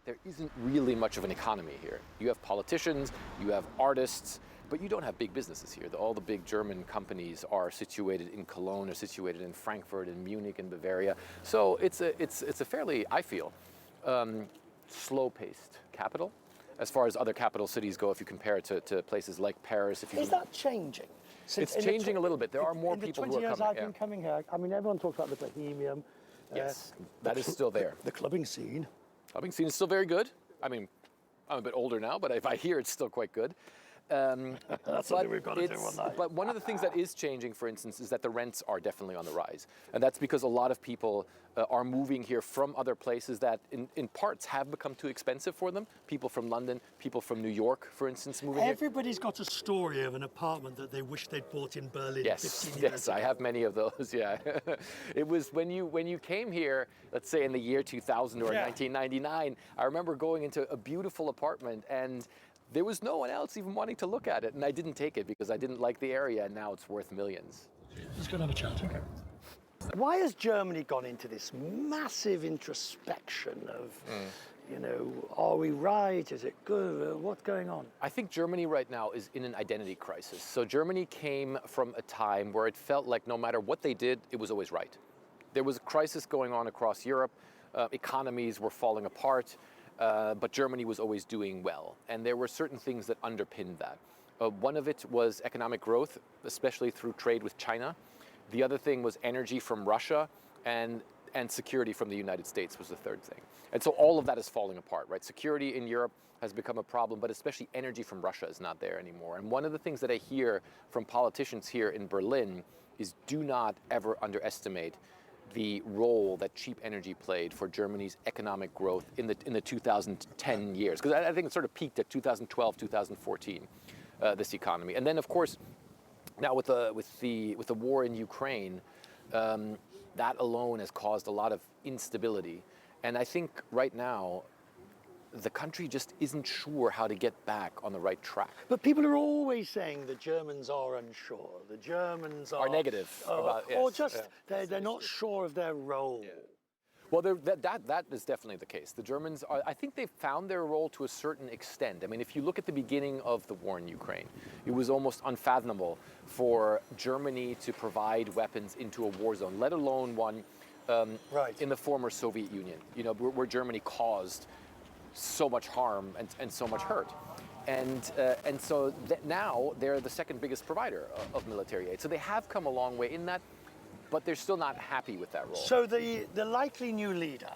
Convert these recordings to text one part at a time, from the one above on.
there isn't really much of an economy here. You have politicians, you have artists, but you don't have big businesses here. All the big German companies are situated in Cologne, are situated in Frankfurt, in Munich, in Bavaria. So it's a fairly, I feel, slow-paced capital as far as other capital cities go, if you compare it to places like Paris. Is that changing? It's changing a little bit. There are more people who are coming. In the 20 years I've been coming here, I mean, everyone talks about the bohemian. Yes, that is still there. The clubbing scene. Clubbing scene is still very good. I mean, I'm a bit older now, but if I hear it's still quite good. That's something we've got to do one night. But one of the things that is changing, for instance, is that the rents are definitely on the rise. And that's because a lot of people are moving here from other places that in parts have become too expensive for them. People from London, people from New York, for instance, moving here. Everybody's got a story of an apartment that they wish they'd bought in Berlin 15 years ago. I have many of those, yeah. It was when you came here, let's say in the year 2000 or 1999, I remember going into a beautiful apartment and there was no one else even wanting to look at it, and I didn't take it because I didn't like the area, and now it's worth millions. Let's go and have a chat. Okay. Why has Germany gone into this massive introspection of, you know, are we right? Is it good? What's going on? I think Germany right now is in an identity crisis. So Germany came from a time where it felt like no matter what they did, it was always right. There was a crisis going on across Europe. Economies were falling apart. But Germany was always doing well. And there were certain things that underpinned that. One of it was economic growth, especially through trade with China. The other thing was energy from Russia, and security from the United States was the third thing. And so all of that is falling apart, right? Security in Europe has become a problem, but especially energy from Russia is not there anymore. And one of the things that I hear from politicians here in Berlin is do not ever underestimate the role that cheap energy played for Germany's economic growth in the 2010 years, because I think it sort of peaked at 2012, 2014, this economy. And then, of course, now with the war in Ukraine, that alone has caused a lot of instability. And I think right now, the country just isn't sure how to get back on the right track. But people are always saying the Germans are unsure. The Germans are negative about, yes, or just they're not sure of their role. Yeah. Well, that is definitely the case. The Germans are, I think they've found their role to a certain extent. I mean, if you look at the beginning of the war in Ukraine, it was almost unfathomable for Germany to provide weapons into a war zone, let alone one in the former Soviet Union, you know, where Germany caused so much harm and so much hurt. And so now they're the second biggest provider of military aid. So they have come a long way in that, but they're still not happy with that role. So the likely new leader,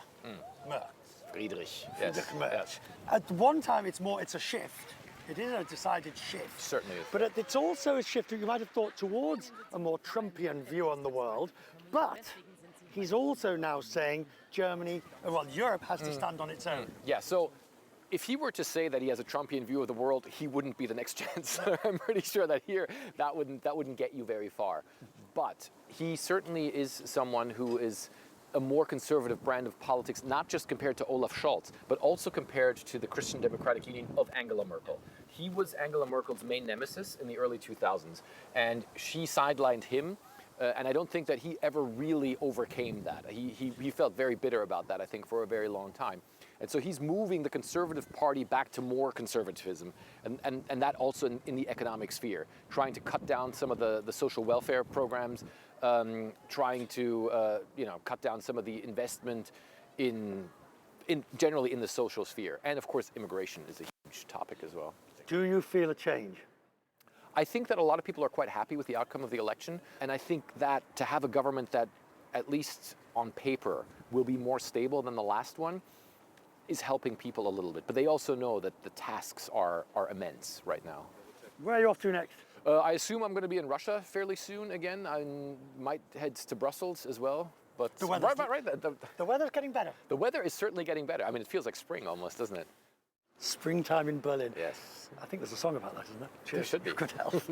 Merz. Friedrich, Friedrich Merz. Yes. At one time it's a shift. It is a decided shift. Certainly is. But it's also a shift that you might have thought towards a more Trumpian view on the world. But he's also now saying Europe has to stand on its own. Yeah, so if he were to say that he has a Trumpian view of the world, he wouldn't be the next chancellor. I'm pretty sure that here, that wouldn't get you very far. But he certainly is someone who is a more conservative brand of politics, not just compared to Olaf Scholz, but also compared to the Christian Democratic Union of Angela Merkel. He was Angela Merkel's main nemesis in the early 2000s, and she sidelined him. And I don't think that he ever really overcame that. He felt very bitter about that, I think, for a very long time. And so he's moving the Conservative Party back to more conservatism, and that also in the economic sphere, trying to cut down some of the social welfare programs, trying to cut down some of the investment in generally in the social sphere. And of course, immigration is a huge topic as well. Do you feel a change? I think that a lot of people are quite happy with the outcome of the election, and I think that to have a government that, at least on paper, will be more stable than the last one is helping people a little bit. But they also know that the tasks are immense right now. Where are you off to next? I assume I'm going to be in Russia fairly soon again. I might head to Brussels as well. But the weather's getting better. The weather is certainly getting better. I mean, it feels like spring almost, doesn't it? Springtime in Berlin. Yes. I think there's a song about that, isn't there? Cheers. There should be. Good health.